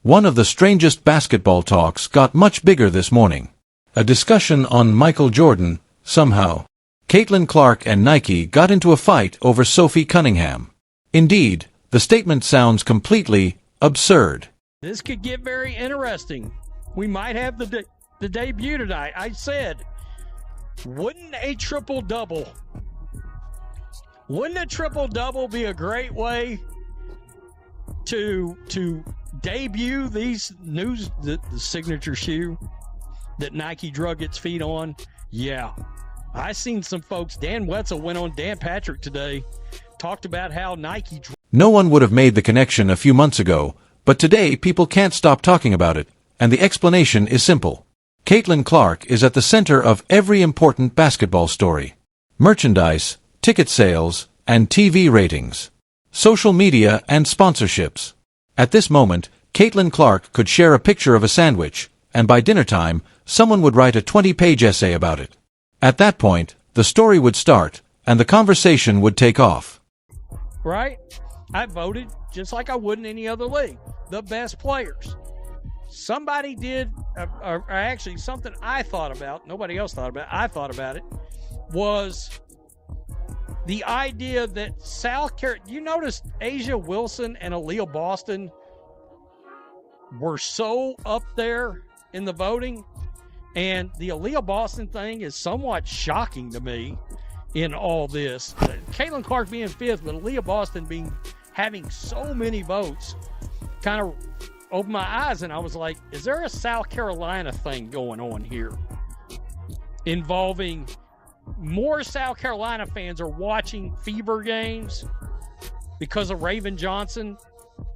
One of the strangest basketball talks got much bigger this morning. A discussion on Michael Jordan, somehow. Caitlin Clark and Nike got into a fight over Sophie Cunningham. Indeed, the statement sounds completely absurd. This could get very interesting. We might have the debut tonight. I said, wouldn't a triple-double be a great way to debut these the signature shoe that Nike drug its feet on? Yeah. I seen some folks. Dan Wetzel went on Dan Patrick today, talked about how Nike... No one would have made the connection a few months ago, but today people can't stop talking about it, and the explanation is simple. Caitlin Clark is at the center of every important basketball story. Merchandise, ticket sales, and TV ratings. Social media and sponsorships. At this moment, Caitlin Clark could share a picture of a sandwich, and by dinner time, someone would write a 20-page essay about it. At that point, the story would start, and the conversation would take off. Right? I voted, just like I would in any other league, the best players. Somebody did, or actually something I thought about, nobody else thought about, I thought about it, was the idea that South Carolina, you notice Asia Wilson and Aaliyah Boston were so up there in the voting, and the Aaliyah Boston thing is somewhat shocking to me in all this. Caitlin Clark being fifth, but Aaliyah Boston having so many votes kind of opened my eyes, and I was like, is there a South Carolina thing going on here involving more South Carolina fans are watching Fever games because of Raven Johnson?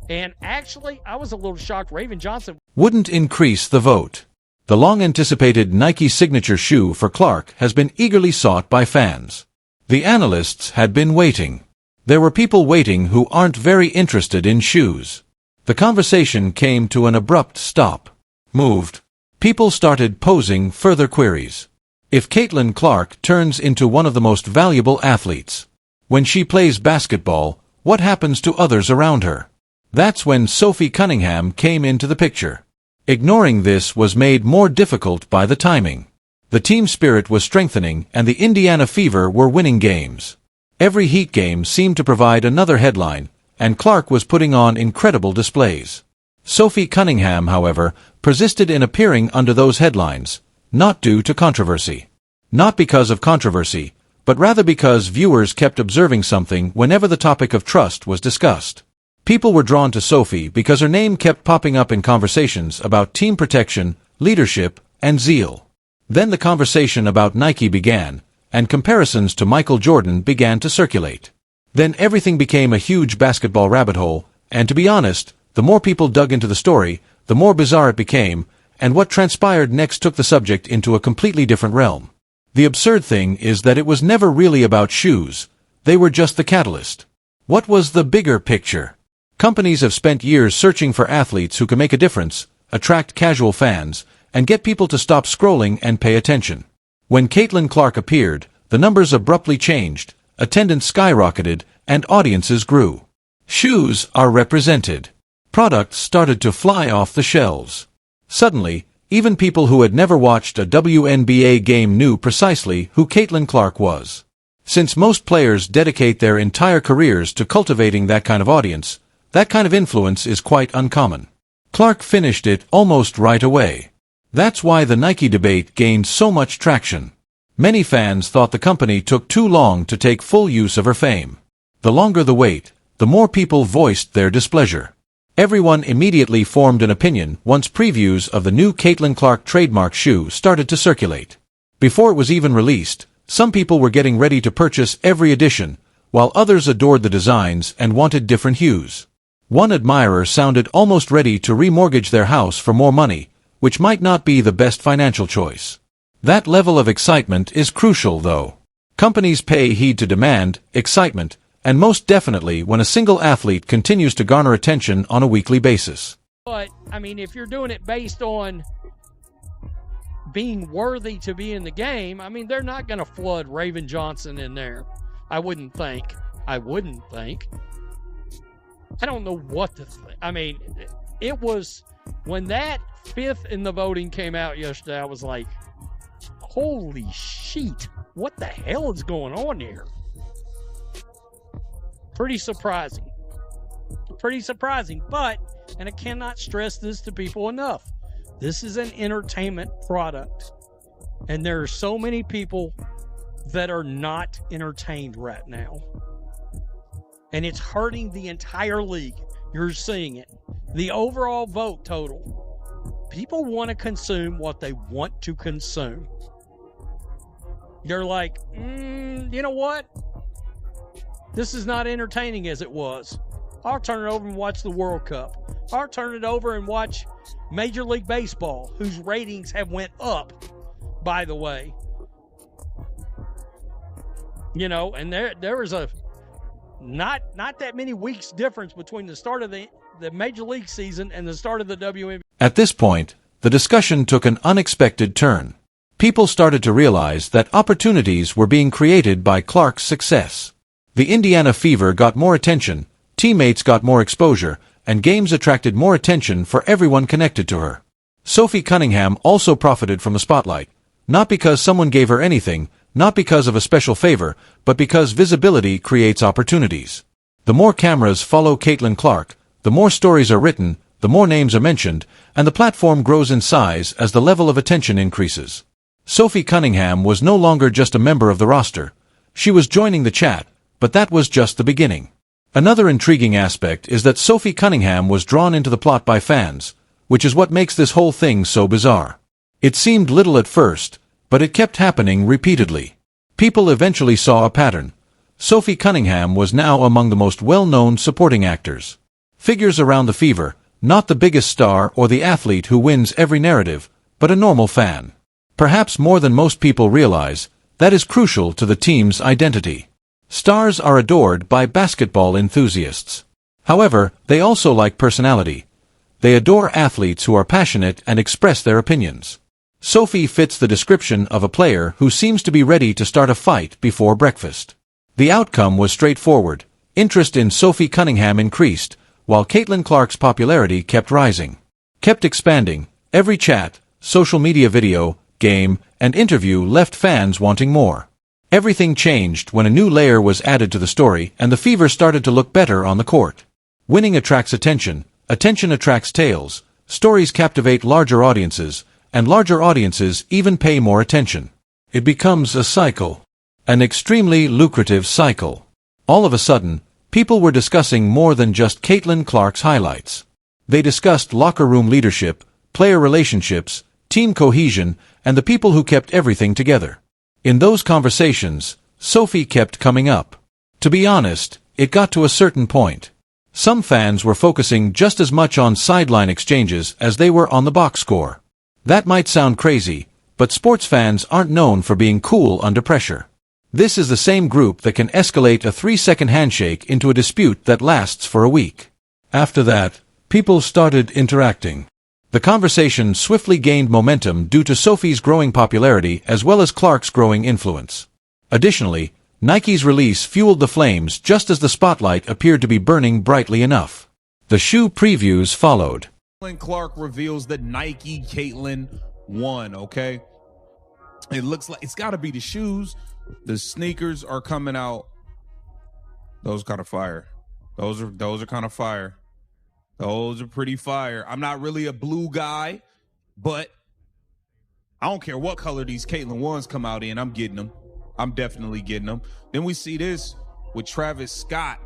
And actually, I was a little shocked. Raven Johnson wouldn't increase the vote. The long-anticipated Nike signature shoe for Clark has been eagerly sought by fans. The analysts had been waiting. There were people waiting who aren't very interested in shoes. The conversation came to an abrupt stop. Moved. People started posing further queries. If Caitlin Clark turns into one of the most valuable athletes, when she plays basketball, what happens to others around her? That's when Sophie Cunningham came into the picture. Ignoring this was made more difficult by the timing. The team spirit was strengthening and the Indiana Fever were winning games. Every Heat game seemed to provide another headline, and Clark was putting on incredible displays. Sophie Cunningham, however, persisted in appearing under those headlines, not due to controversy. Not because of controversy, but rather because viewers kept observing something whenever the topic of trust was discussed. People were drawn to Sophie because her name kept popping up in conversations about team protection, leadership, and zeal. Then the conversation about Nike began, and comparisons to Michael Jordan began to circulate. Then everything became a huge basketball rabbit hole, and to be honest, the more people dug into the story, the more bizarre it became, and what transpired next took the subject into a completely different realm. The absurd thing is that it was never really about shoes. They were just the catalyst. What was the bigger picture? Companies have spent years searching for athletes who can make a difference, attract casual fans, and get people to stop scrolling and pay attention. When Caitlin Clark appeared, the numbers abruptly changed, attendance skyrocketed, and audiences grew. Shoes are represented. Products started to fly off the shelves. Suddenly, even people who had never watched a WNBA game knew precisely who Caitlin Clark was. Since most players dedicate their entire careers to cultivating that kind of audience, that kind of influence is quite uncommon. Clark finished it almost right away. That's why the Nike debate gained so much traction. Many fans thought the company took too long to take full use of her fame. The longer the wait, the more people voiced their displeasure. Everyone immediately formed an opinion once previews of the new Caitlin Clark trademark shoe started to circulate. Before it was even released, some people were getting ready to purchase every edition, while others adored the designs and wanted different hues. One admirer sounded almost ready to remortgage their house for more money, which might not be the best financial choice. That level of excitement is crucial, though. Companies pay heed to demand, excitement, and most definitely when a single athlete continues to garner attention on a weekly basis. But, I mean, if you're doing it based on being worthy to be in the game, I mean, they're not going to flood Raven Johnson in there. I wouldn't think. I don't know what to think. I mean, it was When that 5th in the voting came out yesterday, I was like, holy shit, what the hell is going on here? Pretty surprising. Pretty surprising, but, and I cannot stress this to people enough, this is an entertainment product. And there are so many people that are not entertained right now. And it's hurting the entire league. You're seeing it. The overall vote total. People want to consume what they want to consume. You're like, you know what? This is not entertaining as it was. I'll turn it over and watch the World Cup. I'll turn it over and watch Major League Baseball, whose ratings have went up, by the way. You know, and there was a not that many weeks difference between the start of the Major League season and the start of the WNBA. At this point, the discussion took an unexpected turn. People started to realize that opportunities were being created by Clark's success. The Indiana Fever got more attention, teammates got more exposure, and games attracted more attention for everyone connected to her. Sophie Cunningham also profited from the spotlight, not because someone gave her anything, not because of a special favor, but because visibility creates opportunities. The more cameras follow Caitlin Clark, the more stories are written, the more names are mentioned, and the platform grows in size as the level of attention increases. Sophie Cunningham was no longer just a member of the roster. She was joining the chat, but that was just the beginning. Another intriguing aspect is that Sophie Cunningham was drawn into the plot by fans, which is what makes this whole thing so bizarre. It seemed little at first, but it kept happening repeatedly. People eventually saw a pattern. Sophie Cunningham was now among the most well-known supporting actors. Figures around the Fever, not the biggest star or the athlete who wins every narrative, but a normal fan. Perhaps more than most people realize, that is crucial to the team's identity. Stars are adored by basketball enthusiasts. However, they also like personality. They adore athletes who are passionate and express their opinions. Sophie fits the description of a player who seems to be ready to start a fight before breakfast. The outcome was straightforward. Interest in Sophie Cunningham increased, while Caitlin Clark's popularity kept rising. Kept expanding. Every chat, social media video, game, and interview left fans wanting more. Everything changed when a new layer was added to the story and the Fever started to look better on the court. Winning attracts attention, attention attracts tales, stories captivate larger audiences, and larger audiences even pay more attention. It becomes a cycle. An extremely lucrative cycle. All of a sudden, people were discussing more than just Caitlin Clark's highlights. They discussed locker room leadership, player relationships, team cohesion, and the people who kept everything together. In those conversations, Sophie kept coming up. To be honest, it got to a certain point. Some fans were focusing just as much on sideline exchanges as they were on the box score. That might sound crazy, but sports fans aren't known for being cool under pressure. This is the same group that can escalate a 3-second handshake into a dispute that lasts for a week. After that, people started interacting. The conversation swiftly gained momentum due to Sophie's growing popularity as well as Clark's growing influence. Additionally, Nike's release fueled the flames just as the spotlight appeared to be burning brightly enough. The shoe previews followed. Caitlin Clark reveals that Nike Caitlin won, okay? It looks like it's got to be the shoes. The sneakers are coming out. Those kind of fire. Those are kind of fire. Those are pretty fire. I'm not really a blue guy, but I don't care what color these Caitlin ones come out in. I'm getting them. I'm definitely getting them. Then we see this with Travis Scott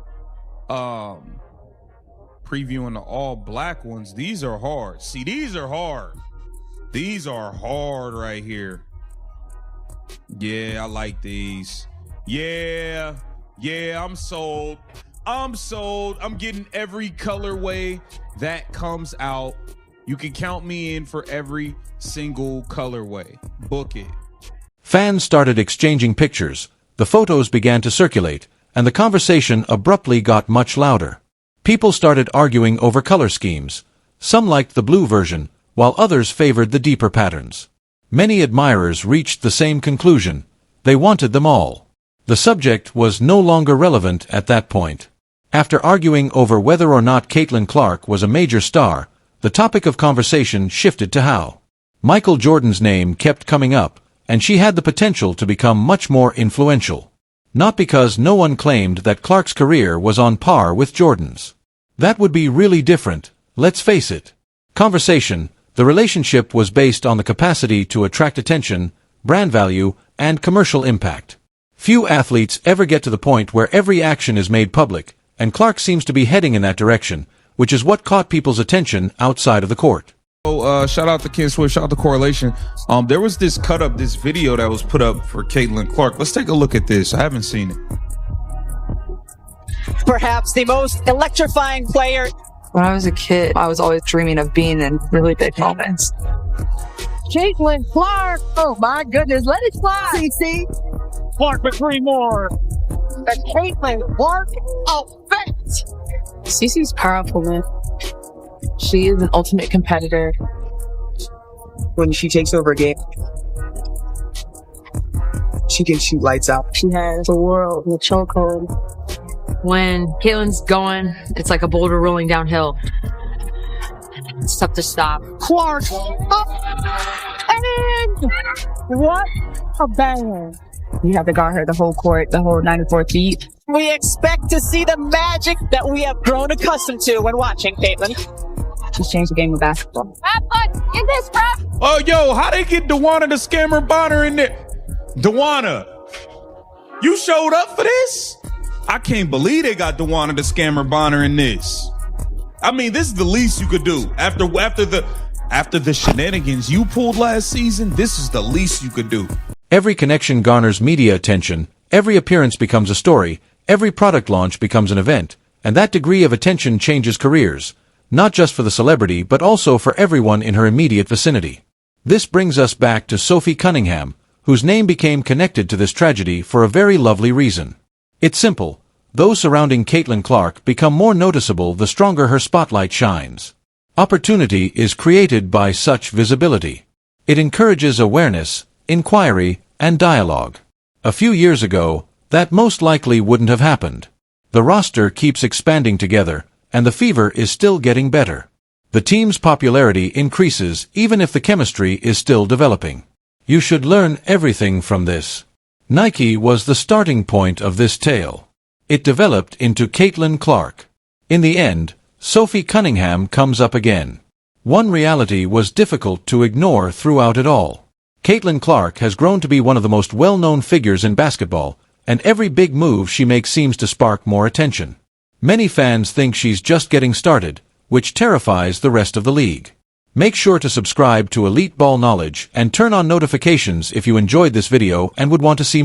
previewing the all black ones. These are hard. See, these are hard. These are hard right here. Yeah, I like these. Yeah, I'm sold. I'm getting every colorway that comes out. You can count me in for every single colorway. Book it. Fans started exchanging pictures, the photos began to circulate, and the conversation abruptly got much louder. People started arguing over color schemes. Some liked the blue version, while others favored the deeper patterns. Many admirers reached the same conclusion. They wanted them all. The subject was no longer relevant at that point. After arguing over whether or not Caitlin Clark was a major star, the topic of conversation shifted to how Michael Jordan's name kept coming up, and she had the potential to become much more influential. Not because no one claimed that Clark's career was on par with Jordan's. That would be really different, let's face it. Conversation, the relationship was based on the capacity to attract attention, brand value, and commercial impact. Few athletes ever get to the point where every action is made public, and Clark seems to be heading in that direction, which is what caught people's attention outside of the court. Shout out to Ken Swift, shout out to Correlation. There was this this video that was put up for Caitlin Clark. Let's take a look at this. I haven't seen it. Perhaps the most electrifying player. When I was a kid, I was always dreaming of being in really big moments. Caitlin Clark. Oh my goodness, let it fly. CC. Clark with 3 more. The Caitlin Clark effect. Cece's powerful, man. She is an ultimate competitor. When she takes over a game, she can shoot lights out. She has the world in the chokehold. When Caitlin's going, it's like a boulder rolling downhill. It's tough to stop. Clark up and in. What a banger. You have to guard her the whole court, the whole 94 feet. We expect to see the magic that we have grown accustomed to when watching Caitlin. She's changed the game of basketball. In this, bro. Oh, yo, how they get Dewana the scammer Bonner in there? Dewana, you showed up for this? I can't believe they got Dewana the scammer Bonner in this. I mean, this is the least you could do. After the shenanigans you pulled last season, this is the least you could do. Every connection garners media attention, every appearance becomes a story, every product launch becomes an event, and that degree of attention changes careers, not just for the celebrity but also for everyone in her immediate vicinity. This brings us back to Sophie Cunningham, whose name became connected to this tragedy for a very lovely reason. It's simple. Those surrounding Caitlin Clark become more noticeable the stronger her spotlight shines. Opportunity is created by such visibility. It encourages awareness, inquiry, and dialogue. A few years ago, that most likely wouldn't have happened. The roster keeps expanding together, and the fever is still getting better. The team's popularity increases even if the chemistry is still developing. You should learn everything from this. Nike was the starting point of this tale. It developed into Caitlin Clark. In the end, Sophie Cunningham comes up again. One reality was difficult to ignore throughout it all. Caitlin Clark has grown to be one of the most well-known figures in basketball, and every big move she makes seems to spark more attention. Many fans think she's just getting started, which terrifies the rest of the league. Make sure to subscribe to Elite Ball Knowledge and turn on notifications if you enjoyed this video and would want to see more.